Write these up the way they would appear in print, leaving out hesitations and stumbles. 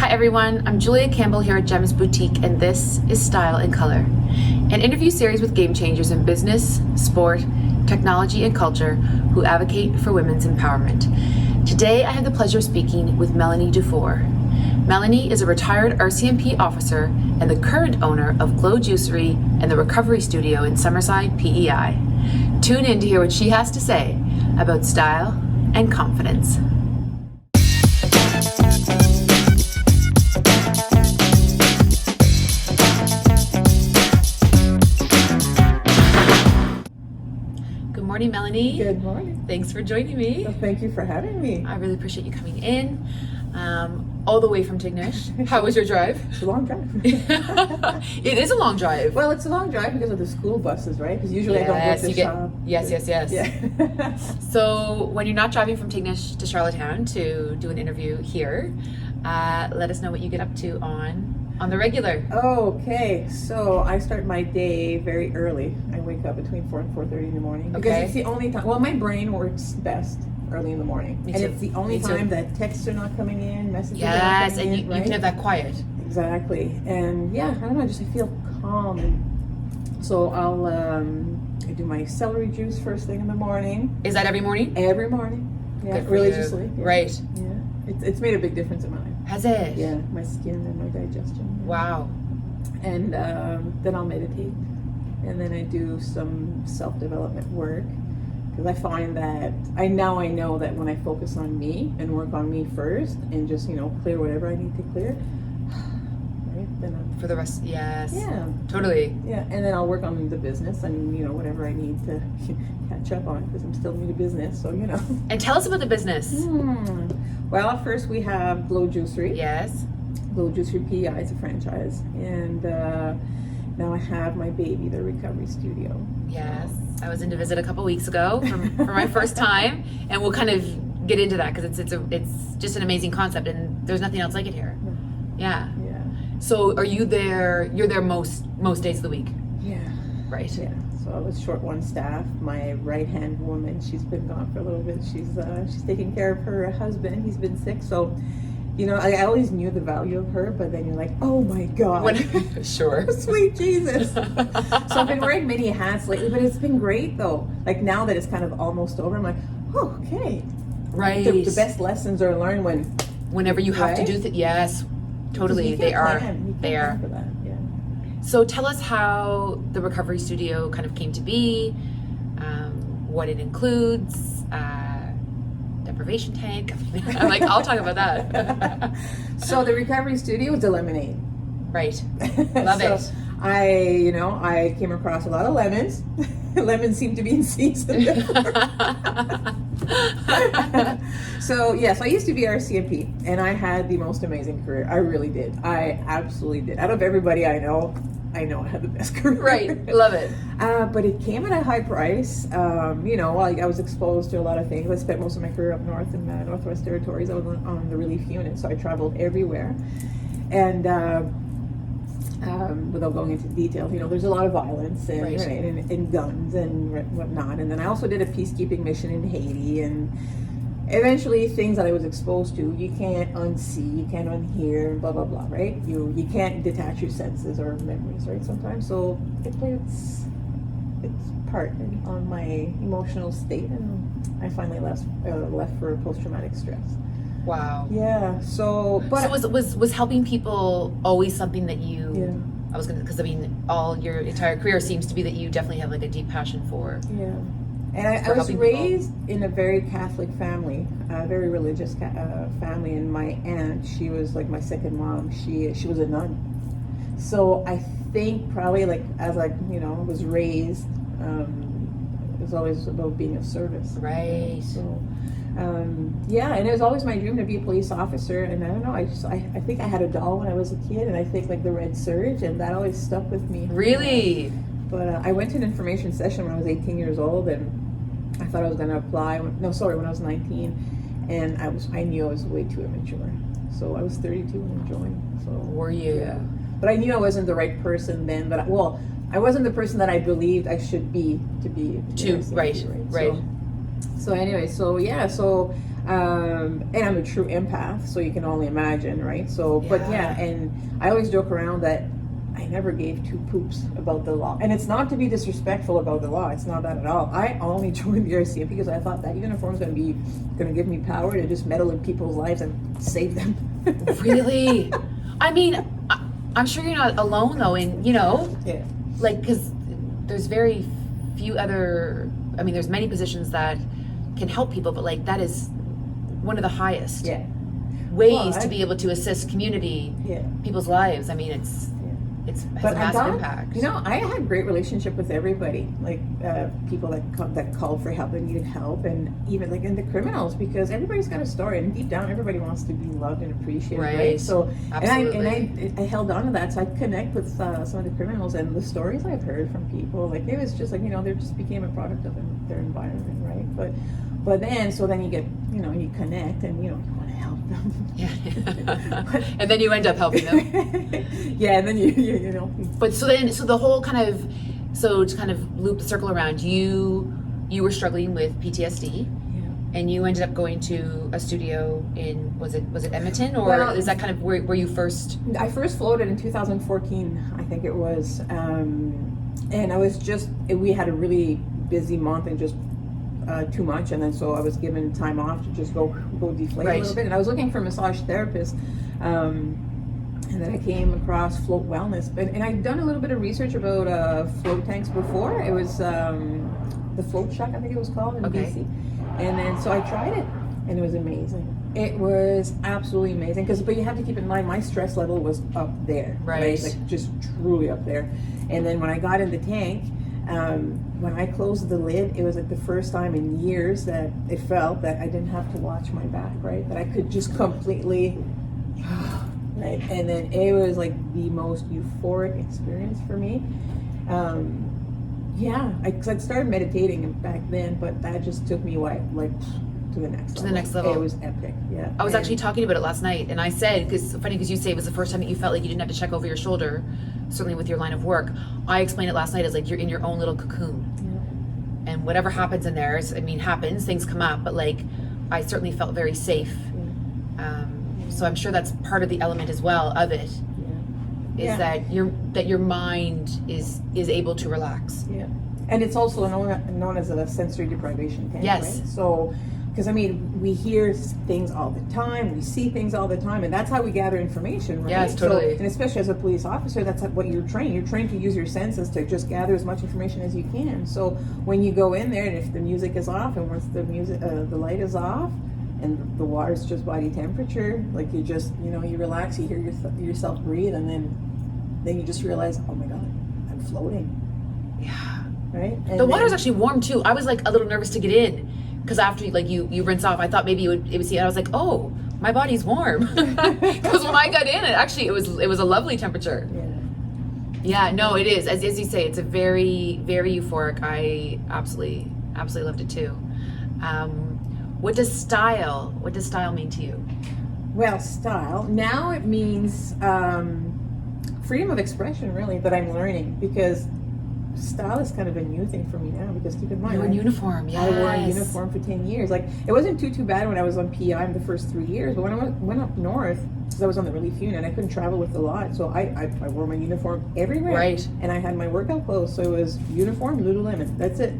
Hi everyone, I'm Julia Campbell here at Gems Boutique, and this is Style and Color, an interview series with game changers in business, sport, technology, and culture who advocate for women's empowerment. Today I have the pleasure of speaking with Melanie Dufour. Melanie is a retired RCMP officer and the current owner of Glow Juicery and the Recovery Studio in Summerside, PEI. Tune in to hear what she has to say about style and confidence. Good morning, Melanie. Good morning. Thanks for joining me. Well, thank you for having me. I really appreciate you coming in, all the way from Tignish. How was your drive? It's a long drive. It is a long drive. Well, it's a long drive because of the school buses, right? Because usually I don't get to shop. Yes. Yeah. So when you're not driving from Tignish to Charlottetown to do an interview here, let us know what you get up to on the regular. Okay, so I start my day very early. I wake up between 4 and 4:30 in the morning. Because Okay. it's the only time, well, my brain works best early in the morning. Me and too. it's the only Me too. time that texts are not coming in, messages are not Yes, coming and in, you right? can have that quiet. Exactly. And yeah, I don't know, I feel calm. And so I do my celery juice first thing in the morning. Is that every morning? Every morning. Yeah, Good for religiously. you. Yeah. Right. Yeah. It's made a big difference in my life. Has it? Yeah, my skin and my digestion. Wow. And then I'll meditate. And then I do some self-development work. Because I find that I know that when I focus on me and work on me first and just, clear whatever I need to clear, right? Then For the rest, yes. yeah. Totally. Yeah, and then I'll work on the business and, whatever I need to catch up on because I'm still new to business, so, And tell us about the business. Well, first we have Glow Juicery. Yes. Glow Juicery PEI is a franchise. And now I have my baby, the Recovery Studio. Yes. I was in to visit a couple weeks ago for my first time, and we'll kind of get into that because it's just an amazing concept, and there's nothing else like it here. Yeah. Yeah. So are you there? You're there most days of the week, Yeah. right? Yeah. So I was short one staff. My right-hand woman, she's been gone for a little bit. She's taking care of her husband. He's been sick. So, I always knew the value of her, but then you're like, oh my God. Sure. Sweet Jesus. So I've been wearing many hats lately, but it's been great though. Like now that it's kind of almost over, I'm like, oh, okay. Right. The best lessons are learned Whenever you have to Right? do yes, totally. You They can't are. plan. You can't They are. plan for that. Yeah. So tell us how the Recovery Studio kind of came to be, what it includes, deprivation tank. I'm like, I'll talk about that. So the Recovery Studio is a lemonade. Right. Love So it. I came across a lot of lemons. Lemons seem to be in season. So I used to be RCMP, and I had the most amazing career. I really did. I absolutely did. Out of everybody I know I had the best career. Right. Love it. But it came at a high price. I was exposed to a lot of things. I spent most of my career up north in the Northwest Territories. I was on the relief unit, so I traveled everywhere. And without going into detail, there's a lot of violence and, Right. and guns and whatnot. And then I also did a peacekeeping mission in Haiti, and eventually things that I was exposed to, you can't unsee, you can't unhear, blah, blah, blah, right? You can't detach your senses or memories, right, sometimes. So it played its part on my emotional state, and I finally left for post-traumatic stress. Wow. Yeah, so was helping people always something that you? Yeah. I was gonna, because all your entire career seems to be that you definitely have like a deep passion for. Yeah, and I was raised in a very Catholic family, a very religious family, and my aunt, she was like my second mom. She was a nun, so I think probably like as I was raised, it was always about being of service. Right. So. And it was always my dream to be a police officer, and I don't know, I think I had a doll when I was a kid, and I think like the Red Surge, and that always stuck with me. Really? But I went to an information session when I was 18 years old, and I thought I was going to apply. When I was 19, and I knew I was way too immature. So I was 32 when I joined. So Were you? Yeah. But I knew I wasn't the right person then. But I wasn't the person that I believed I should be to be. Right. So anyway, so And I'm a true empath, so you can only imagine, right? So, but yeah, and I always joke around that I never gave two poops about the law. And it's not to be disrespectful about the law. It's not that at all. I only joined the RCMP because I thought that uniform is going to give me power to just meddle in people's lives and save them. Really? I mean, I'm sure you're not alone though, in, you know, like, because there's very few other, I mean, there's many positions that can help people, but like that is one of the highest ways to be able to assist community, people's lives. I mean, it's has a massive impact. You know, I had a great relationship with everybody, like people that called for help and needed help, and even like in the criminals, because everybody's got a story, and deep down, everybody wants to be loved and appreciated, right? So, and I held on to that, so I connect with some of the criminals, and the stories I've heard from people, like it was just like, you know, they just became a product of their environment, right? But then, so then you get, you know, you connect, and you know, you want to help them. And then you end up helping them. And then you know. But so the whole kind of, so to kind of loop the circle around, you were struggling with PTSD, and you ended up going to a studio in, was it Edmonton, or is that kind of where you first? I first floated in 2014, I think it was, and I was we had a really busy month and just too much, and then so I was given time off to just go deflate a little bit, and I was looking for a massage therapist, and then I came across Float Wellness, and I'd done a little bit of research about float tanks before. It was the Float Shack, I think it was called, in BC, and then so I tried it, and it was amazing. It was absolutely amazing, but you have to keep in mind my stress level was up there, right? Like just truly up there. And then when I got in the tank, when I closed the lid, it was like the first time in years that it felt that I didn't have to watch my back, right? That I could just completely, right? And then it was like the most euphoric experience for me. Because I'd started meditating back then, but that just took me to the next level. It was epic. I was actually talking about it last night, and I said, because you say it was the first time that you felt like you didn't have to check over your shoulder, certainly with your line of work. I explained it last night as like you're in your own little cocoon, and whatever happens in there, happens, things come up, but like I certainly felt very safe. So I'm sure that's part of the element as well of it. Is that your mind is able to relax. And it's also known as a sensory deprivation tank, yes. Right? So, because I mean, we hear things all the time, we see things all the time, and that's how we gather information, right? Yes, totally. So, and especially as a police officer, that's what you're trained. You're trained to use your senses to just gather as much information as you can. So when you go in there, and if the music is off, and once the light is off, and the water's just body temperature, like you just, you relax, you hear yourself breathe, and then you just realize, oh my God, I'm floating. Yeah. Right? And the water's actually warm too. I was like a little nervous to get in because after like you rinse off, I thought maybe it would see. I was like, oh, my body's warm. Because when I got in, it was a lovely temperature. Yeah, no, it is. As you say, it's a very, very euphoric. I absolutely loved it too. What does style mean to you? Well, style now it means freedom of expression, really, that I'm learning, because style is kind of a new thing for me now, because keep in mind, you're in uniform. Yes. I wore a uniform for 10 years. Like, it wasn't too bad when I was on PI the first 3 years, but when I went up north, because I was on the relief unit, I couldn't travel with the lot, so I wore my uniform everywhere. Right. And I had my workout clothes, so it was uniform, Lululemon. That's it.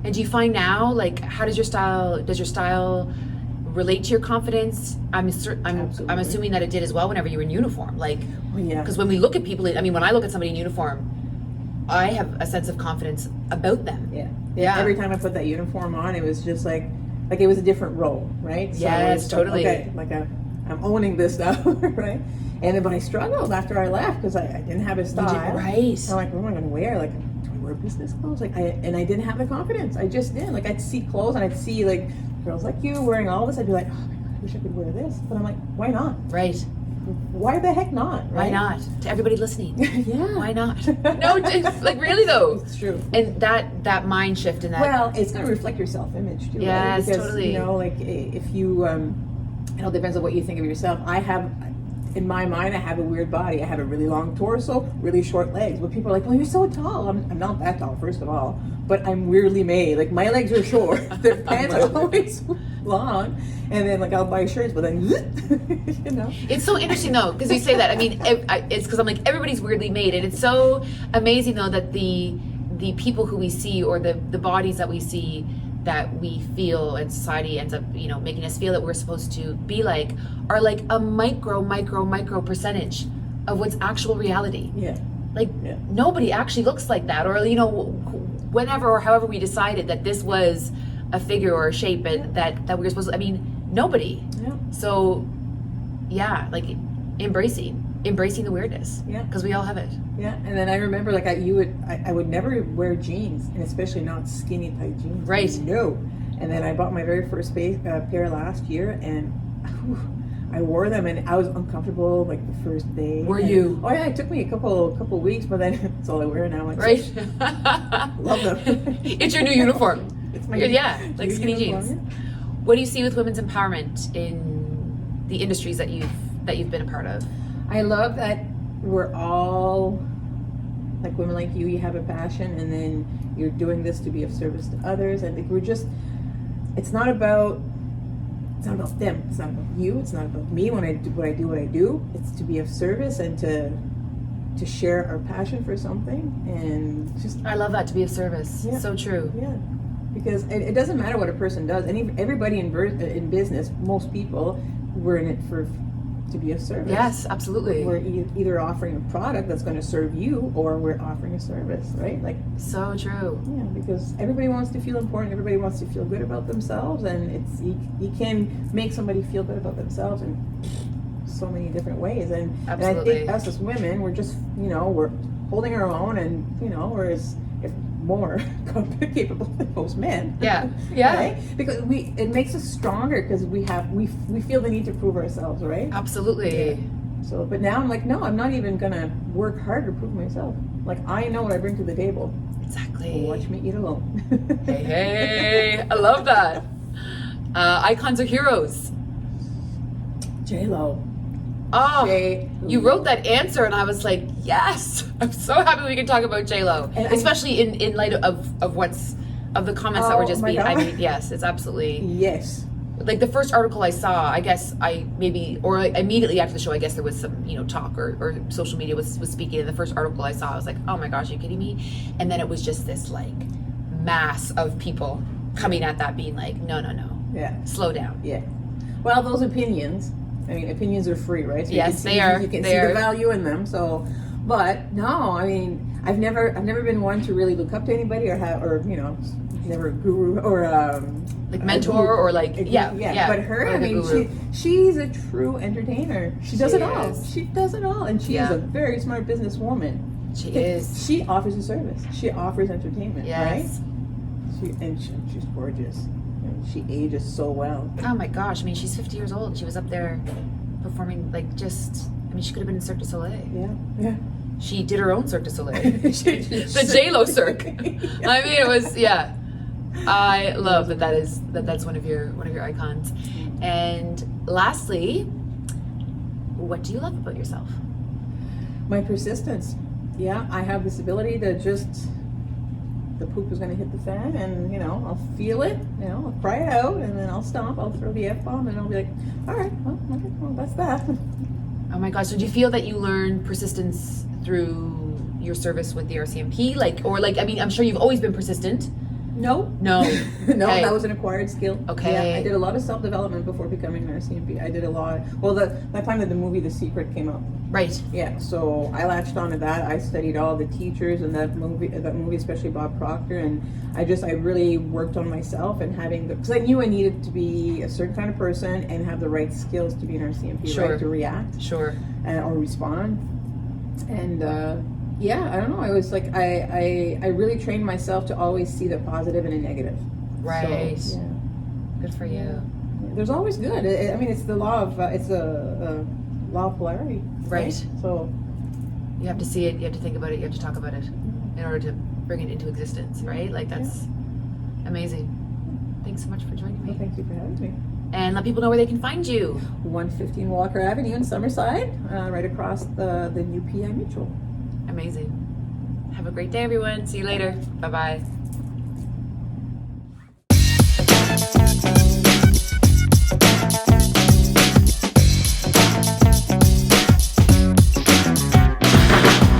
And do you find now, like, how does your style relate to your confidence? I'm assuming that it did as well whenever you were in uniform. Like, because when we look at people, when I look at somebody in uniform, I have a sense of confidence about them. Yeah. Every time I put that uniform on, it was just like it was a different role, right? So yes, totally. I'm owning this now, right? But I struggled after I left because I didn't have a style. Right. I'm like, what am I going to wear? Like, do I wear business clothes? I didn't have the confidence. I just didn't. Like, I'd see clothes and I'd see like girls like you wearing all this. I'd be like, oh my God, I wish I could wear this. But I'm like, why not? Right. Why the heck not? Right? Why not? To everybody listening. Why not? No, like really though. It's true. And that mind shift and that. Well, it's going to reflect your self-image too. Yes, right? Because, totally. Like if you, it all depends on what you think of yourself. In my mind, I have a weird body. I have a really long torso, really short legs. But people are like, well, you're so tall. I'm not that tall, first of all. But I'm weirdly made. Like, my legs are short. Their pants are always long, and then like I'll buy shirts, but then you know. It's so interesting though, because you say that. I mean, it's because I'm like, everybody's weirdly made, and it's so amazing though that the people who we see, or the bodies that we see, that we feel, and society ends up, you know, making us feel that we're supposed to be like, are like a micro percentage of what's actual reality. Yeah. Like nobody actually looks like that, or you know, whenever or however we decided that this was a figure or a shape, and that we were supposed to, I mean, nobody. Yeah. So yeah, like embracing the weirdness. Yeah. Because we all have it. Yeah. And then I remember like I would never wear jeans, and especially not skinny tight jeans. Right. No. And then I bought my very first pair last year, and I wore them, and I was uncomfortable like the first day. Were you? Oh yeah, it took me a couple weeks, but then it's all I wear now. Right. Love them. It's your new uniform. It's my like skinny jeans. What do you see with women's empowerment in the industries that you've been a part of? I love that we're all like women like you have a passion, and then you're doing this to be of service to others. I think it's not about them, it's not about you, it's not about me when I do what I do. It's to be of service and to share our passion for something, and just I love that, to be of service. Yeah. So true. Yeah, because it doesn't matter what a person does, and everybody in business, most people, we're in it to be of service. Yes, absolutely. We're either offering a product that's going to serve you, or we're offering a service, right? Like, so true. yeah, because everybody wants to feel important, everybody wants to feel good about themselves, and it's you can make somebody feel good about themselves in so many different ways. And I think us as women, we're just, you know, we're holding our own, and you know, whereas if more capable than most men. Yeah. Right? Because it makes us stronger, because we feel the need to prove ourselves, right? Absolutely. Yeah. So, but now I'm like, no, I'm not even gonna work hard to prove myself. Like, I know what I bring to the table. Exactly. Watch me eat alone. Hey, I love that. Icons or heroes? J-Lo. Oh, J-Lo. you wrote that answer, and I was like, yes. I'm so happy we can talk about J-Lo, And especially in light of the comments that were just being. I mean, yes, it's absolutely. Yes. Like the first article I saw, I guess immediately after the show, I guess there was some, you know, talk or social media was speaking. And the first article I saw, I was like, oh my gosh, are you kidding me? And then it was just this like mass of people coming at that, being like, no. Yeah. Slow down. Yeah. Well, those opinions, I mean, opinions are free, right? So Yes, they are. You can They see are. the value in them. So, but no, I mean, I've never been one to really look up to anybody, or you know, never a guru or Like mentor, or like yeah. But her, Or I like a mean, guru. she's a true entertainer. She does it all. is. She does it all, and she is a very smart businesswoman. She is. She offers a service. She offers entertainment. Yes. Right? She's gorgeous. And she ages so well. Oh my gosh! I mean, she's 50 years old. She was up there performing, like, just. I mean, she could have been in Cirque du Soleil. Yeah. She did her own Cirque du Soleil. The J-Lo Cirque. I mean, it was, yeah. I love that's one of your icons. And lastly, what do you love about yourself? My persistence. Yeah, I have this ability to just, the poop is going to hit the fan, and you know, I'll feel it, you know, I'll cry it out, and then I'll stomp, I'll throw the F-bomb, and I'll be like, all right, well, okay, well, that's that. Oh my gosh! So do you feel that you learn persistence through your service with the RCMP? I mean, I'm sure you've always been persistent. No. No. No, Okay. that was an acquired skill. Okay. Yeah, I did a lot of self-development before becoming an RCMP. I did a lot. Well, that time that the movie The Secret came out. Right. Yeah, so I latched onto that. I studied all the teachers in that movie, especially Bob Proctor, and I really worked on myself and because I knew I needed to be a certain kind of person and have the right skills to be an RCMP, Sure. right, to react, Sure. or respond. And yeah, I don't know. I was like, I really trained myself to always see the positive and the negative. Right. So, yeah. Good for you. There's always good. I mean, it's the law of it's a law of polarity. Right. So You have to see it. You have to think about it. You have to talk about it in order to bring it into existence. Right. Like that's amazing. Thanks so much for joining me. well, thank you for having me. And let people know where they can find you. 115 Walker Avenue in Summerside, right across the new PI Mutual. Amazing. Have a great day, everyone. See you later. Bye-bye.